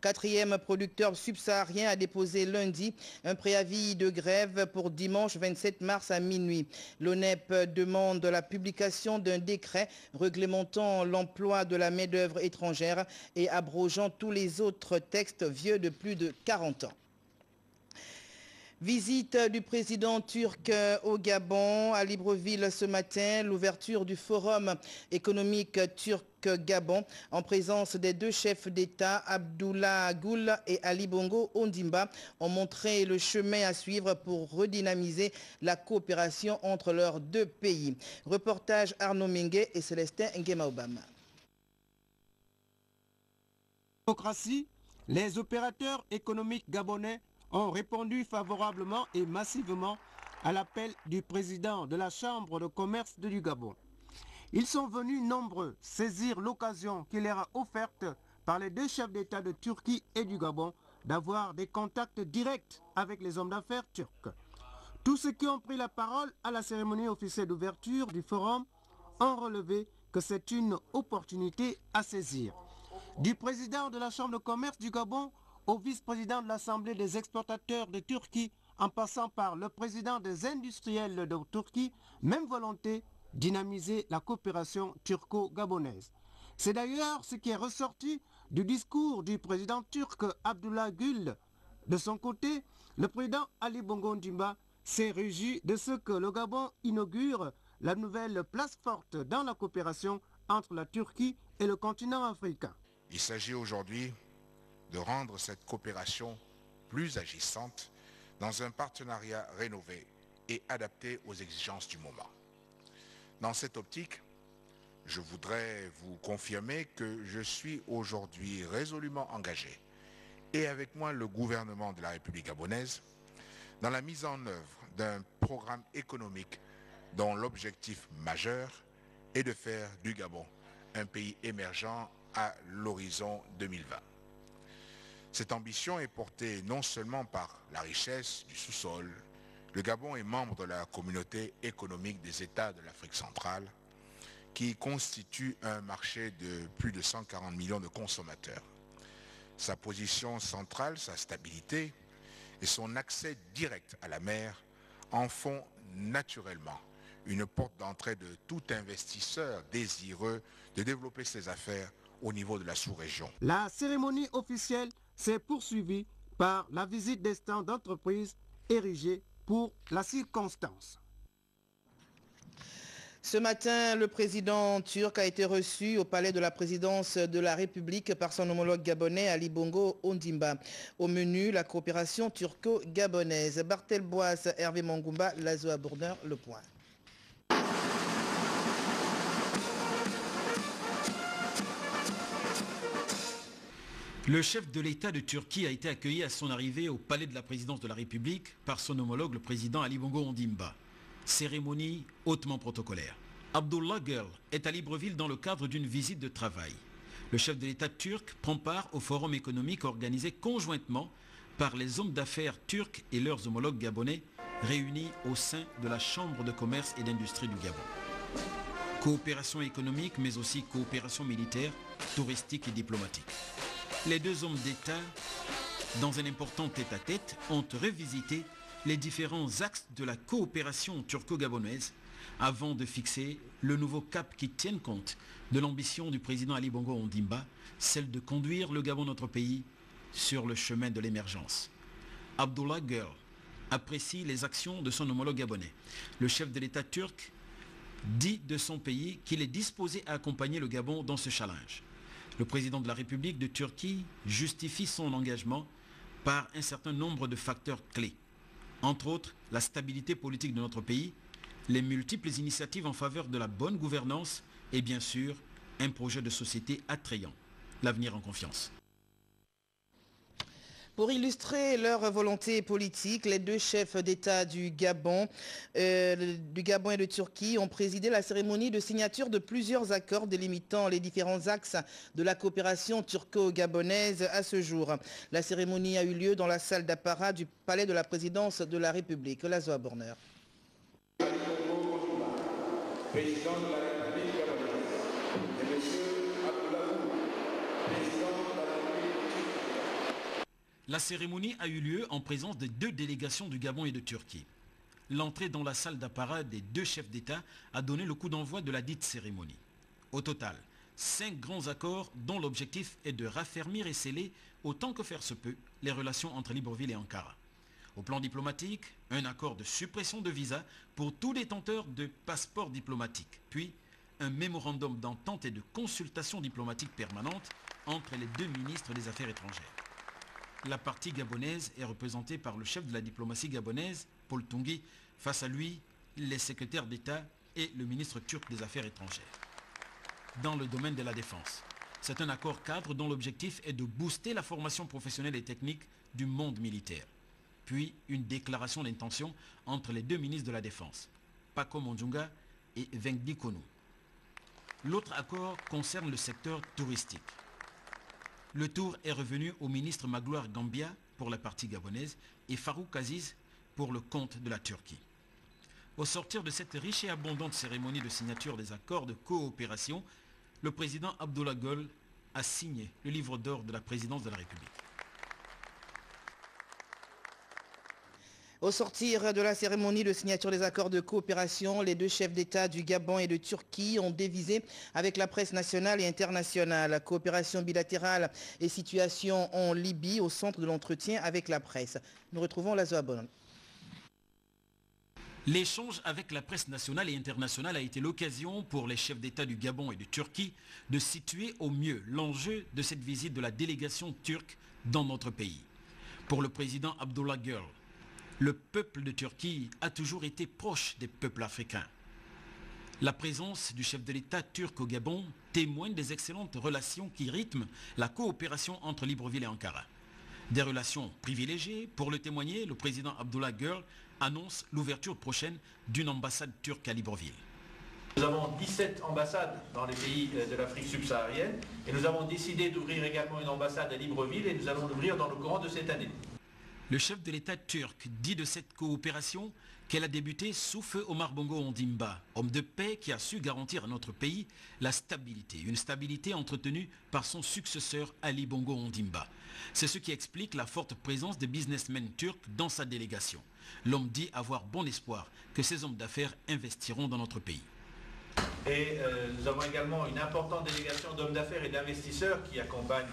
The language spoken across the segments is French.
quatrième producteur subsaharien a déposé lundi un préavis de grève pour dimanche 27 mars à minuit. L'ONEP demande la publication d'un décret réglementant l'emploi de la main-d'œuvre étrangère et abrogeant tous les autres textes vieux de plus de 40 ans. Visite du président turc au Gabon, à Libreville ce matin, l'ouverture du forum économique turc-Gabon en présence des deux chefs d'État, Abdullah Gül et Ali Bongo Ondimba, ont montré le chemin à suivre pour redynamiser la coopération entre leurs deux pays. Reportage Arnaud Minguet et Célestin Nguema-Obama. Démocratie, les opérateurs économiques gabonais ont répondu favorablement et massivement à l'appel du président de la Chambre de commerce du Gabon. Ils sont venus nombreux saisir l'occasion qui leur est offerte par les deux chefs d'État de Turquie et du Gabon d'avoir des contacts directs avec les hommes d'affaires turcs. Tous ceux qui ont pris la parole à la cérémonie officielle d'ouverture du forum ont relevé que c'est une opportunité à saisir. Du président de la Chambre de commerce du Gabon au vice-président de l'Assemblée des exportateurs de Turquie, en passant par le président des industriels de Turquie, même volonté, dynamiser la coopération turco-gabonaise. C'est d'ailleurs ce qui est ressorti du discours du président turc Abdullah Gül. De son côté, le président Ali Bongo Ondimba s'est réjoui de ce que le Gabon inaugure la nouvelle place forte dans la coopération entre la Turquie et le continent africain. Il s'agit aujourd'hui de rendre cette coopération plus agissante dans un partenariat rénové et adapté aux exigences du moment. Dans cette optique, je voudrais vous confirmer que je suis aujourd'hui résolument engagé, et avec moi le gouvernement de la République gabonaise, dans la mise en œuvre d'un programme économique dont l'objectif majeur est de faire du Gabon un pays émergent à l'horizon 2020. Cette ambition est portée non seulement par la richesse du sous-sol. Le Gabon est membre de la communauté économique des États de l'Afrique centrale, qui constitue un marché de plus de 140 millions de consommateurs. Sa position centrale, sa stabilité et son accès direct à la mer en font naturellement une porte d'entrée de tout investisseur désireux de développer ses affaires au niveau de la sous-région. La cérémonie officielle s'est poursuivie par la visite des stands d'entreprises érigés pour la circonstance. Ce matin, le président turc a été reçu au palais de la présidence de la République par son homologue gabonais Ali Bongo Ondimba. Au menu, la coopération turco-gabonaise. Barthel Boas, Hervé Mangumba, Lazoa Bourner, Le Point. Le chef de l'État de Turquie a été accueilli à son arrivée au palais de la présidence de la République par son homologue, le président Ali Bongo Ondimba. Cérémonie hautement protocolaire. Abdullah Gül est à Libreville dans le cadre d'une visite de travail. Le chef de l'État turc prend part au forum économique organisé conjointement par les hommes d'affaires turcs et leurs homologues gabonais réunis au sein de la Chambre de commerce et d'industrie du Gabon. Coopération économique mais aussi coopération militaire, touristique et diplomatique. Les deux hommes d'État, dans un important tête-à-tête, ont revisité les différents axes de la coopération turco-gabonaise avant de fixer le nouveau cap qui tienne compte de l'ambition du président Ali Bongo Ondimba, celle de conduire le Gabon, notre pays, sur le chemin de l'émergence. Abdullah Gül apprécie les actions de son homologue gabonais. Le chef de l'État turc dit de son pays qu'il est disposé à accompagner le Gabon dans ce challenge. Le président de la République de Turquie justifie son engagement par un certain nombre de facteurs clés. Entre autres, la stabilité politique de notre pays, les multiples initiatives en faveur de la bonne gouvernance et bien sûr, un projet de société attrayant. L'avenir en confiance. Pour illustrer leur volonté politique, les deux chefs d'État du Gabon et de Turquie ont présidé la cérémonie de signature de plusieurs accords délimitant les différents axes de la coopération turco-gabonaise à ce jour. La cérémonie a eu lieu dans la salle d'apparat du palais de la présidence de la République. Lazoa Bourner. Président de la République gabonaise, et M. Abdullah Gül, président de la République turque, La cérémonie a eu lieu en présence des 2 délégations du Gabon et de Turquie. L'entrée dans la salle d'apparat des 2 chefs d'État a donné le coup d'envoi de la dite cérémonie. Au total, 5 grands accords dont l'objectif est de raffermir et sceller, autant que faire se peut, les relations entre Libreville et Ankara. Au plan diplomatique, un accord de suppression de visa pour tous détenteurs de passeports diplomatiques, puis un mémorandum d'entente et de consultation diplomatique permanente entre les 2 ministres des Affaires étrangères. La partie gabonaise est représentée par le chef de la diplomatie gabonaise, Paul Tungui, face à lui, les secrétaires d'État et le ministre turc des Affaires étrangères. Dans le domaine de la défense, c'est un accord cadre dont l'objectif est de booster la formation professionnelle et technique du monde militaire. Puis une déclaration d'intention entre les 2 ministres de la Défense, Paco Mondjunga et Vengdi Konou. L'autre accord concerne le secteur touristique. Le tour est revenu au ministre Magloire Gambia pour la partie gabonaise et Farouk Aziz pour le compte de la Turquie. Au sortir de cette riche et abondante cérémonie de signature des accords de coopération, le président Abdoulaye Gol a signé le livre d'or de la présidence de la République. Au sortir de la cérémonie de signature des accords de coopération, les 2 chefs d'État du Gabon et de Turquie ont dévisé avec la presse nationale et internationale. Coopération bilatérale et situation en Libye au centre de l'entretien avec la presse. Nous retrouvons Lazo Abon. L'échange avec la presse nationale et internationale a été l'occasion pour les chefs d'État du Gabon et de Turquie de situer au mieux l'enjeu de cette visite de la délégation turque dans notre pays. Pour le président Abdoulaye Gül, le peuple de Turquie a toujours été proche des peuples africains. La présence du chef de l'État turc au Gabon témoigne des excellentes relations qui rythment la coopération entre Libreville et Ankara. Des relations privilégiées. Pour le témoigner, le président Abdoulaye Gül annonce l'ouverture prochaine d'une ambassade turque à Libreville. Nous avons 17 ambassades dans les pays de l'Afrique subsaharienne et nous avons décidé d'ouvrir également une ambassade à Libreville et nous allons l'ouvrir dans le courant de cette année. Le chef de l'État turc dit de cette coopération qu'elle a débuté sous feu Omar Bongo Ondimba, homme de paix qui a su garantir à notre pays la stabilité, une stabilité entretenue par son successeur Ali Bongo Ondimba. C'est ce qui explique la forte présence des businessmen turcs dans sa délégation. L'homme dit avoir bon espoir que ces hommes d'affaires investiront dans notre pays. Et nous avons également une importante délégation d'hommes d'affaires et d'investisseurs qui accompagnent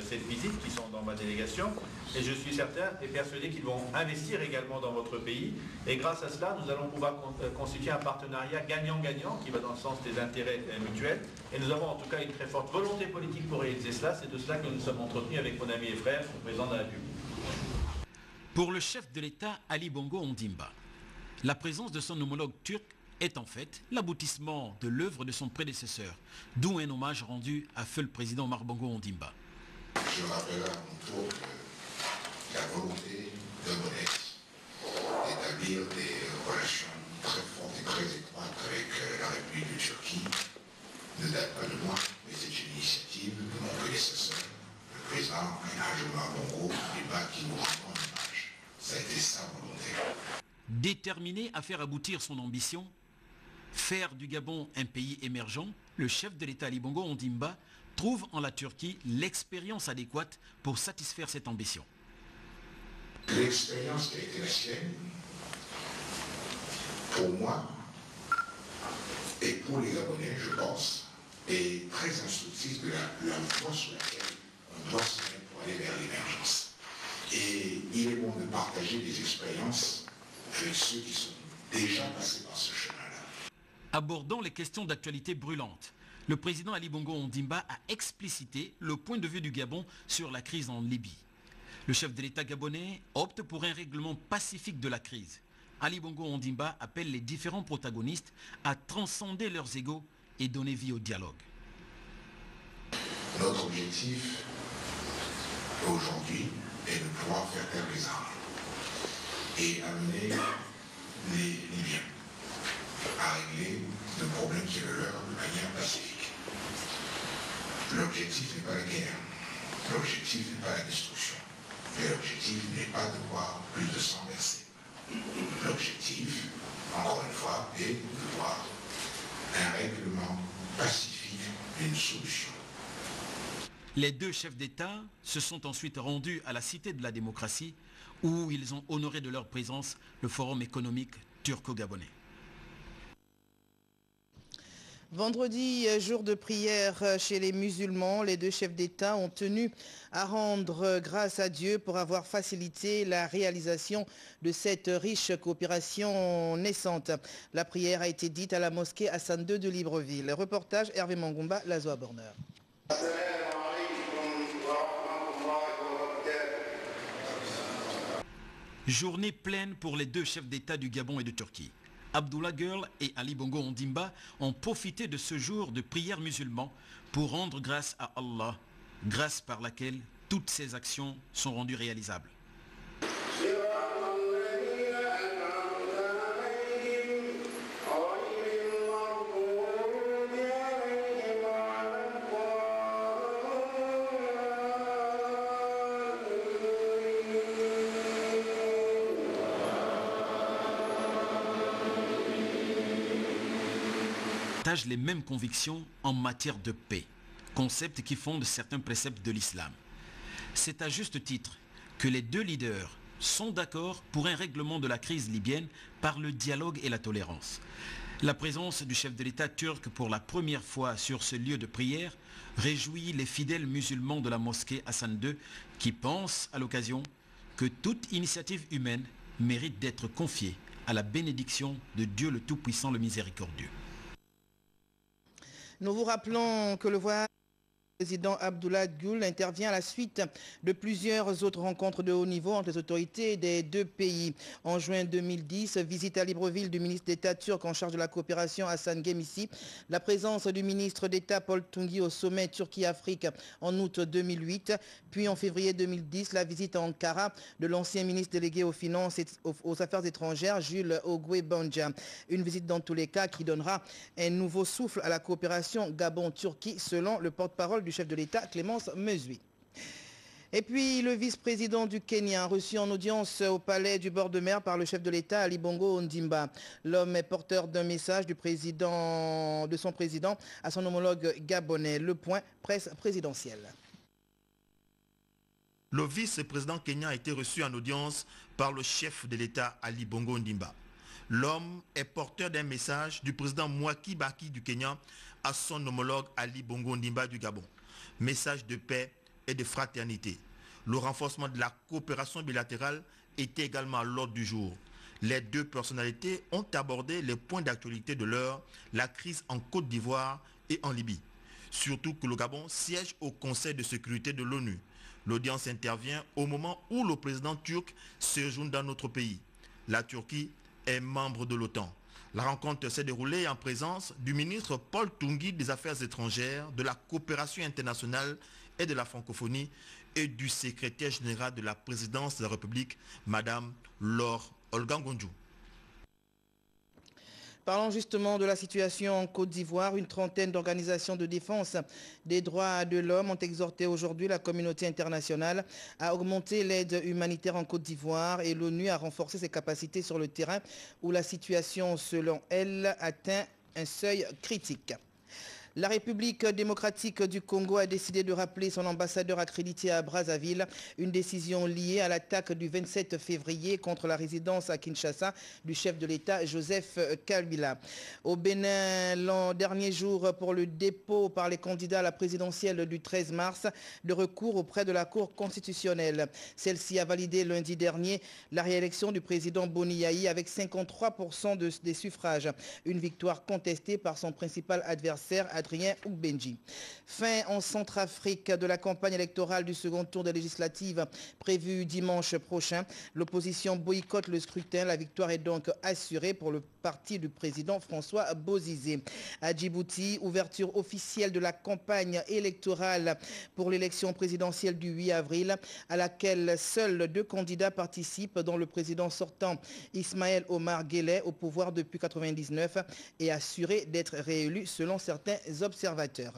cette visite, qui sont dans ma délégation. Et je suis certain et persuadé qu'ils vont investir également dans votre pays. Et grâce à cela, nous allons pouvoir constituer un partenariat gagnant-gagnant qui va dans le sens des intérêts mutuels. Et nous avons en tout cas une très forte volonté politique pour réaliser cela. C'est de cela que nous nous sommes entretenus avec mon ami et frère, le président de la République. Pour le chef de l'État Ali Bongo Ondimba, la présence de son homologue turc est en fait l'aboutissement de l'œuvre de son prédécesseur, d'où un hommage rendu à feu le président Omar Bongo Ondimba. Je rappelle à mon tour que la volonté de Monette d'établir des relations très fortes et très étroites avec la République de Turquie ne date pas de moi, mais c'est une initiative de mon prédécesseur, le président Omar Bongo Ondimba, qui nous rend hommage. Ça a été sa volonté. Déterminé à faire aboutir son ambition, faire du Gabon un pays émergent, le chef de l'État Ali Bongo Ondimba trouve en la Turquie l'expérience adéquate pour satisfaire cette ambition. L'expérience qui a été la sienne, pour moi, et pour les Gabonais, je pense, est très instructive de la voie sur laquelle on doit se mettre pour aller vers l'émergence. Et il est bon de partager des expériences avec ceux qui sont déjà passés par ce chemin-là. Abordant les questions d'actualité brûlantes, le président Ali Bongo Ondimba a explicité le point de vue du Gabon sur la crise en Libye. Le chef de l'État gabonais opte pour un règlement pacifique de la crise. Ali Bongo Ondimba appelle les différents protagonistes à transcender leurs égos et donner vie au dialogue. Notre objectif aujourd'hui est de pouvoir faire taire les armes et amener les Libyens à régler le problème qui est le leur de manière pacifique. L'objectif n'est pas la guerre, l'objectif n'est pas la destruction, et l'objectif n'est pas de voir plus de sang versé. L'objectif, encore une fois, est de voir un règlement pacifique d'une solution. Les deux chefs d'État se sont ensuite rendus à la Cité de la démocratie où ils ont honoré de leur présence le Forum économique turco-gabonais. Vendredi, jour de prière chez les musulmans, les deux chefs d'État ont tenu à rendre grâce à Dieu pour avoir facilité la réalisation de cette riche coopération naissante. La prière a été dite à la mosquée Hassan II de Libreville. Reportage Hervé Mangumba, Lazoa Borner. Journée pleine pour les deux chefs d'État du Gabon et de Turquie. Abdullah Gül et Ali Bongo Ondimba ont profité de ce jour de prière musulman pour rendre grâce à Allah, grâce par laquelle toutes ces actions sont rendues réalisables. Partagent les mêmes convictions en matière de paix, concept qui fonde certains préceptes de l'islam. C'est à juste titre que les deux leaders sont d'accord pour un règlement de la crise libyenne par le dialogue et la tolérance. La présence du chef de l'État turc pour la première fois sur ce lieu de prière réjouit les fidèles musulmans de la mosquée Hassan II qui pensent à l'occasion que toute initiative humaine mérite d'être confiée à la bénédiction de Dieu le Tout-Puissant, le Miséricordieux. Nous vous rappelons que le voyage du président Abdullah Gül intervient à la suite de plusieurs autres rencontres de haut niveau entre les autorités des deux pays. En juin 2010, visite à Libreville du ministre d'État turc en charge de la coopération Hasan Gemisi, la présence du ministre d'État Paul Tungi au sommet Turquie-Afrique en août 2008, puis en février 2010, la visite à Ankara de l'ancien ministre délégué aux Finances et aux Affaires étrangères Jules Ogwe Banja. Une visite dans tous les cas qui donnera un nouveau souffle à la coopération Gabon-Turquie selon le porte-parole du chef de l'État, Clémence Mesui. Et puis le vice-président du Kenya, reçu en audience au palais du bord de mer par le chef de l'État, Ali Bongo Ondimba. L'homme est porteur d'un message de son président à son homologue gabonais. Le point presse présidentielle. Le vice-président kenyan a été reçu en audience par le chef de l'État, Ali Bongo Ondimba. L'homme est porteur d'un message du président Mwai Kibaki du Kenya à son homologue Ali Bongo Ondimba du Gabon. Message de paix et de fraternité. Le renforcement de la coopération bilatérale était également à l'ordre du jour. Les deux personnalités ont abordé les points d'actualité de l'heure, la crise en Côte d'Ivoire et en Libye. Surtout que le Gabon siège au Conseil de sécurité de l'ONU. L'audience intervient au moment où le président turc séjourne dans notre pays. La Turquie est membre de l'OTAN. La rencontre s'est déroulée en présence du ministre Paul Tungi des Affaires étrangères, de la coopération internationale et de la francophonie et du secrétaire général de la présidence de la République, Madame Laure Olgangonju. Parlons justement de la situation en Côte d'Ivoire. Une trentaine d'organisations de défense des droits de l'homme ont exhorté aujourd'hui la communauté internationale à augmenter l'aide humanitaire en Côte d'Ivoire et l'ONU à renforcer ses capacités sur le terrain où la situation, selon elles, atteint un seuil critique. La République démocratique du Congo a décidé de rappeler son ambassadeur accrédité à Brazzaville, une décision liée à l'attaque du 27 février contre la résidence à Kinshasa du chef de l'État Joseph Kabila. Au Bénin, l'an dernier jour pour le dépôt par les candidats à la présidentielle du 13 mars de recours auprès de la Cour constitutionnelle. Celle-ci a validé lundi dernier la réélection du président Boni Yayi avec 53% des suffrages, une victoire contestée par son principal adversaire Adrien Ougbenji. Fin en Centrafrique de la campagne électorale du second tour des législatives prévue dimanche prochain. L'opposition boycotte le scrutin. La victoire est donc assurée pour le parti du président François Bozizé. À Djibouti, ouverture officielle de la campagne électorale pour l'élection présidentielle du 8 avril à laquelle seuls 2 candidats participent, dont le président sortant Ismaël Omar Guelleh, au pouvoir depuis 1999 et assuré d'être réélu selon certains observateurs.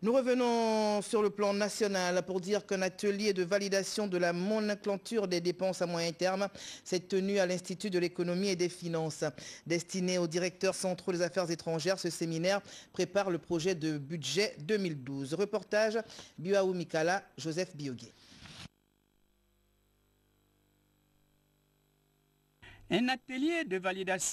Nous revenons sur le plan national pour dire qu'un atelier de validation de la nomenclature des dépenses à moyen terme s'est tenu à l'Institut de l'économie et des finances. Destiné aux directeurs centraux des affaires étrangères, ce séminaire prépare le projet de budget 2012. Reportage Biaou Mikala, Joseph Biogué. Un atelier de validation